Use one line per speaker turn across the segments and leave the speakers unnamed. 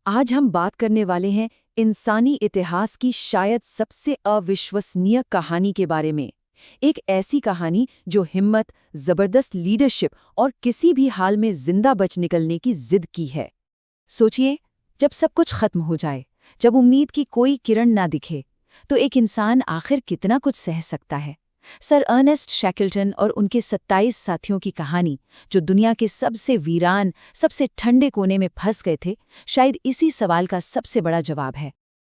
आज हम बात करने वाले हैं इंसानी इतिहास की शायद सबसे अविश्वसनीय कहानी के बारे में। एक ऐसी कहानी जो हिम्मत, जबरदस्त लीडरशिप और किसी भी हाल में जिंदा बच निकलने की जिद की है। सोचिए, जब सब कुछ खत्म हो जाए, जब उम्मीद की कोई किरण ना दिखे, तो एक इंसान आखिर कितना कुछ सह सकता है। सर अर्नेस्ट शैकल्टन और उनके 27 साथियों की कहानी, जो दुनिया के सबसे वीरान, सबसे ठंडे कोने में फंस गए थे, शायद इसी सवाल का सबसे बड़ा जवाब है।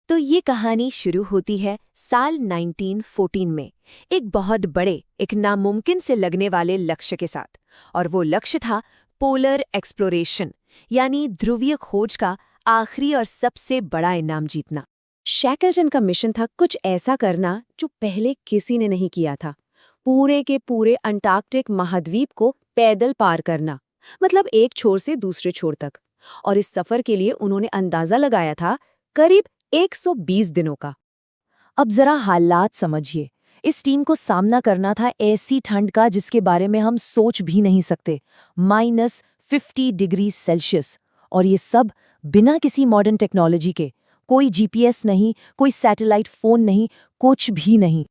तो ये कहानी शुरू होती है साल 1914 में, एक बहुत बड़े, एक नामुमकिन से लगने वाले लक्ष्य के साथ। और वो लक्ष्य था पोलर एक्सप्लोरेशन, यानी ध्रुवीय खोज का आखिरी और सबसे बड़ा इनाम जीतना। शैकल्टन का मिशन था कुछ ऐसा करना जो पहले किसी ने नहीं किया था। पूरे के पूरे अंटार्कटिक महाद्वीप को पैदल पार करना, मतलब एक छोर से दूसरे छोर तक। और इस सफर के लिए उन्होंने अंदाजा लगाया था करीब 120 दिनों का। अब जरा हालात समझिए। इस टीम को सामना करना था ऐसी ठंड का जिसके बारे में हम सोच भी नहीं सकते, -50 डिग्री सेल्सियस। और ये सब बिना किसी मॉडर्न टेक्नोलॉजी के। कोई जीपीएस नहीं, कोई सैटेलाइट फोन नहीं, कुछ भी नहीं।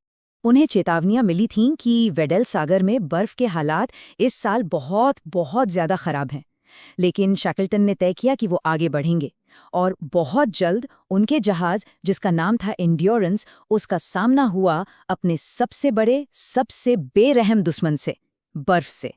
उन्हें चेतावनियां मिली थीं कि वेडेल सागर में बर्फ के हालात इस साल बहुत बहुत ज्यादा खराब हैं। लेकिन शैकल्टन ने तय किया कि वो आगे बढ़ेंगे, और बहुत जल्द उनके जहाज, जिसका नाम था एंड्योरेंस, उसका सामना हुआ अपने सबसे बड़े, सबसे बेरहम दुश्मन से, बर्फ से।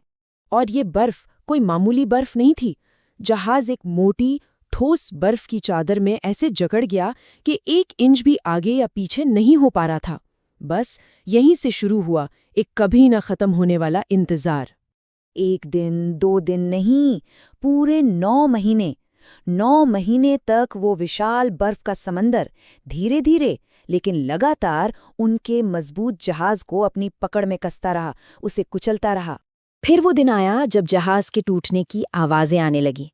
और ये बर्फ कोई मामूली बर्फ नहीं थी। जहाज एक मोटी, ठोस बर्फ की चादर में ऐसे जकड़ गया कि 1 इंच भी आगे या पीछे नहीं हो पा रहा था। बस यहीं से शुरू हुआ एक कभी न खत्म होने वाला इंतजार।
1 दिन, 2 दिन नहीं, पूरे 9 महीने। 9 महीने तक वो विशाल बर्फ का समंदर धीरे धीरे लेकिन लगातार उनके मजबूत जहाज को अपनी पकड़ में कसता रहा, उसे कुचलता रहा। फिर वो दिन आया जब जहाज के टूटने की आवाजें आने लगी,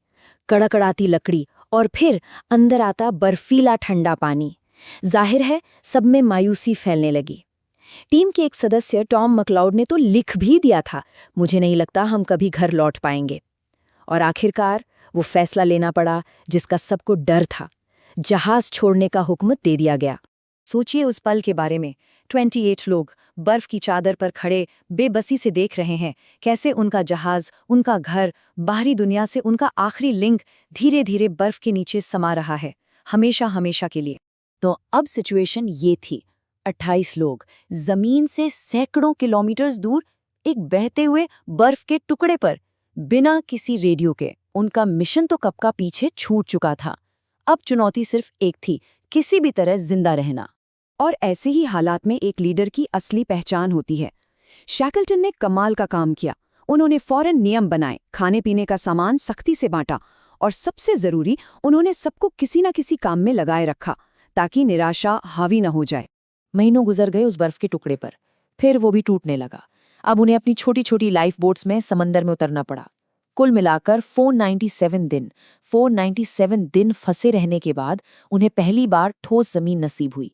कड़कड़ाती लकड़ी, और फिर अंदर आता बर्फीला ठंडा पानी। जाहिर है, सब में मायूसी फैलने लगी। टीम के एक सदस्य टॉम मकलाउड ने तो लिख भी दिया था, मुझे नहीं लगता हम कभी घर लौट पाएंगे। और आखिरकार वो फैसला लेना पड़ा जिसका सबको डर था। जहाज छोड़ने का हुक्म दे दिया गया। सोचिए उस पल के बारे में। 28 लोग बर्फ की चादर पर खड़े बेबसी से देख रहे हैं कैसे उनका जहाज, उनका घर, बाहरी दुनिया से उनका आखिरी लिंक धीरे धीरे बर्फ के नीचे समा रहा है, हमेशा हमेशा के लिए। तो अब सिचुएशन ये थी, 28 लोग जमीन से सैकड़ों किलोमीटर्स दूर एक बहते हुए बर्फ के टुकड़े पर, बिना किसी रेडियो के। उनका मिशन तो कब का पीछे छूट चुका था। अब चुनौती सिर्फ एक थी, किसी भी तरह जिंदा रहना। और ऐसे ही हालात में एक लीडर की असली पहचान होती है। शैकल्टन ने कमाल का काम किया। उन्होंने फौरन नियम बनाए, खाने पीने का सामान सख्ती से बांटा, और सबसे जरूरी, उन्होंने सबको किसी न किसी काम में लगाए रखा ताकि निराशा हावी न हो जाए। महीनों गुजर गए उस बर्फ के टुकड़े पर, फिर वो भी टूटने लगा। अब उन्हें अपनी छोटी छोटी लाइफ बोट्स में समंदर में उतरना पड़ा। कुल मिलाकर 497 दिन फंसे रहने के बाद उन्हें पहली बार ठोस जमीन नसीब हुई।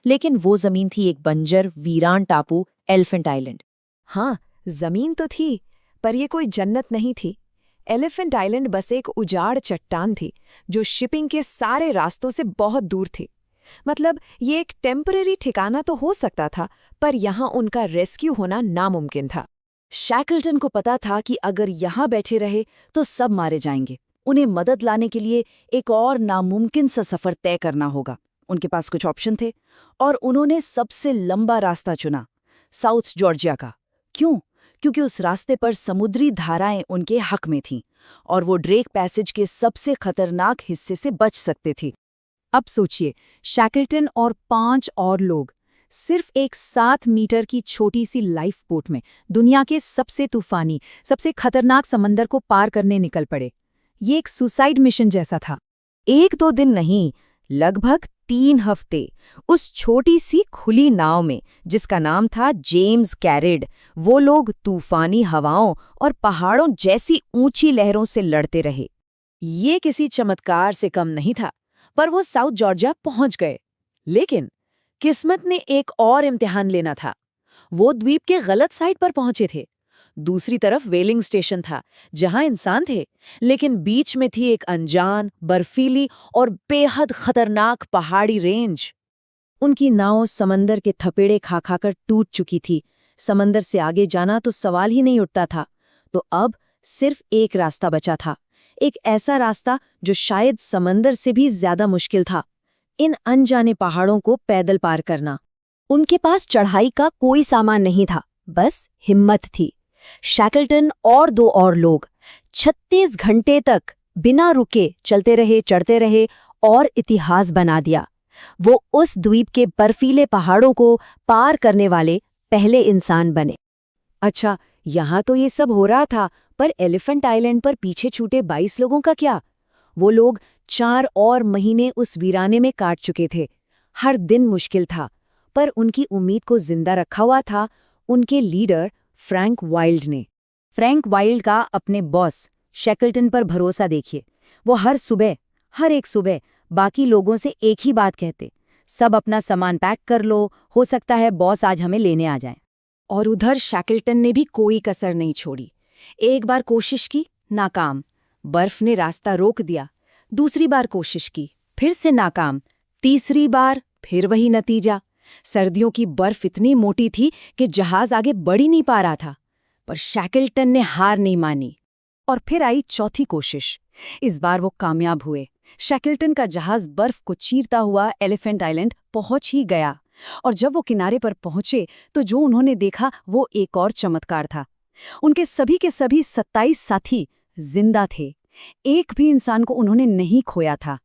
लेकिन वो जमीन थी एक बंजर, वीरान टापू, एलिफेंट आइलैंड। हाँ, जमीन तो थी, पर ये कोई जन्नत नहीं थी। एलिफेंट आइलैंड बस एक उजाड़ चट्टान थी जो शिपिंग के सारे रास्तों से बहुत दूर थी। मतलब ये एक टेम्पररी ठिकाना तो हो सकता था, पर यहाँ उनका रेस्क्यू होना नामुमकिन था। शैकल्टन को पता था कि अगर यहाँ बैठे रहे तो सब मारे जाएंगे। उन्हें मदद लाने के लिए एक और नामुमकिन सा सफर तय करना होगा। उनके पास कुछ ऑप्शन थे, और उन्होंने सबसे लंबा रास्ता चुना, साउथ जॉर्जिया का। क्यों? क्योंकि उस रास्ते पर समुद्री धाराएं उनके हक में थीं, और वो ड्रेक पैसेज के सबसे खतरनाक हिस्से से बच सकते थे। अब सोचिए, शैकल्टन और 5 और लोग सिर्फ एक 7 मीटर की छोटी सी लाइफ बोट में दुनिया के सबसे तूफानी, सबसे खतरनाक समंदर को पार करने निकल पड़े। ये एक सुसाइड मिशन जैसा था। 1-2 दिन नहीं, लगभग 3 हफ्ते उस छोटी सी खुली नाव में, जिसका नाम था जेम्स कैरिड, वो लोग तूफानी हवाओं और पहाड़ों जैसी ऊंची लहरों से लड़ते रहे। ये किसी चमत्कार से कम नहीं था, पर वो साउथ जॉर्जिया पहुंच गए। लेकिन किस्मत ने एक और इम्तिहान लेना था। वो द्वीप के गलत साइड पर पहुंचे थे। दूसरी तरफ वेलिंग स्टेशन था, जहां इंसान थे, लेकिन बीच में थी एक अनजान, बर्फीली और बेहद खतरनाक पहाड़ी रेंज। उनकी नाव समंदर के थपेड़े खा खाकर टूट चुकी थी। समंदर से आगे जाना तो सवाल ही नहीं उठता था। तो अब सिर्फ एक रास्ता बचा था, एक ऐसा रास्ता जो शायद समंदर से भी ज्यादा मुश्किल था, इन अनजाने पहाड़ों को पैदल पार करना।
उनके पास चढ़ाई का कोई सामान नहीं था, बस हिम्मत थी। शैकल्टन और 2 और लोग 36 घंटे तक बिना रुके चलते रहे, चढ़ते रहे और इतिहास बना दिया। वो उस द्वीप के बर्फीले पहाड़ों को पार करने वाले पहले इंसान बने।
अच्छा, यहाँ तो ये सब हो रहा था, पर एलिफेंट आइलैंड पर पीछे छूटे 22 लोगों का क्या? वो लोग 4 और महीने उस वीराने में काट चुके थे। हर दिन मुश्किल था, पर उनकी उम्मीद को जिंदा रखा हुआ था उनके लीडर फ्रैंक वाइल्ड ने। फ्रैंक वाइल्ड का अपने बॉस शैकल्टन पर भरोसा देखिए। वो हर एक सुबह बाकी लोगों से एक ही बात कहते, सब अपना सामान पैक कर लो, हो सकता है बॉस आज हमें लेने आ जाए। और उधर शैकल्टन ने भी कोई कसर नहीं छोड़ी। एक बार कोशिश की, नाकाम। बर्फ ने रास्ता रोक दिया। दूसरी बार कोशिश की, फिर से नाकाम। तीसरी बार फिर वही नतीजा। सर्दियों की बर्फ इतनी मोटी थी कि जहाज आगे बढ़ ही नहीं पा रहा था। पर शैकल्टन ने हार नहीं मानी। और फिर आई चौथी कोशिश। इस बार वो कामयाब हुए। शैकल्टन का जहाज बर्फ को चीरता हुआ एलिफेंट आइलैंड पहुंच ही गया। और जब वो किनारे पर पहुंचे तो जो उन्होंने देखा वो एक और चमत्कार था। उनके सभी के सभी 27 साथी जिंदा थे। एक भी इंसान को उन्होंने नहीं खोया था।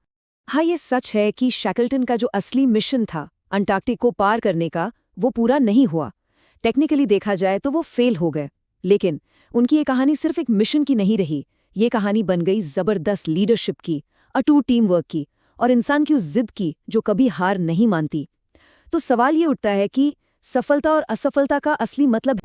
हाँ, ये सच है कि शैकल्टन का जो असली मिशन था अंटार्कटिक को पार करने का, वो पूरा नहीं हुआ। टेक्निकली देखा जाए तो वो फेल हो गए। लेकिन उनकी ये कहानी सिर्फ एक मिशन की नहीं रही। ये कहानी बन गई जबरदस्त लीडरशिप की, अटूट टीम वर्क की और इंसान की उस जिद की जो कभी हार नहीं मानती। तो सवाल ये उठता है कि सफलता और असफलता का असली मतलब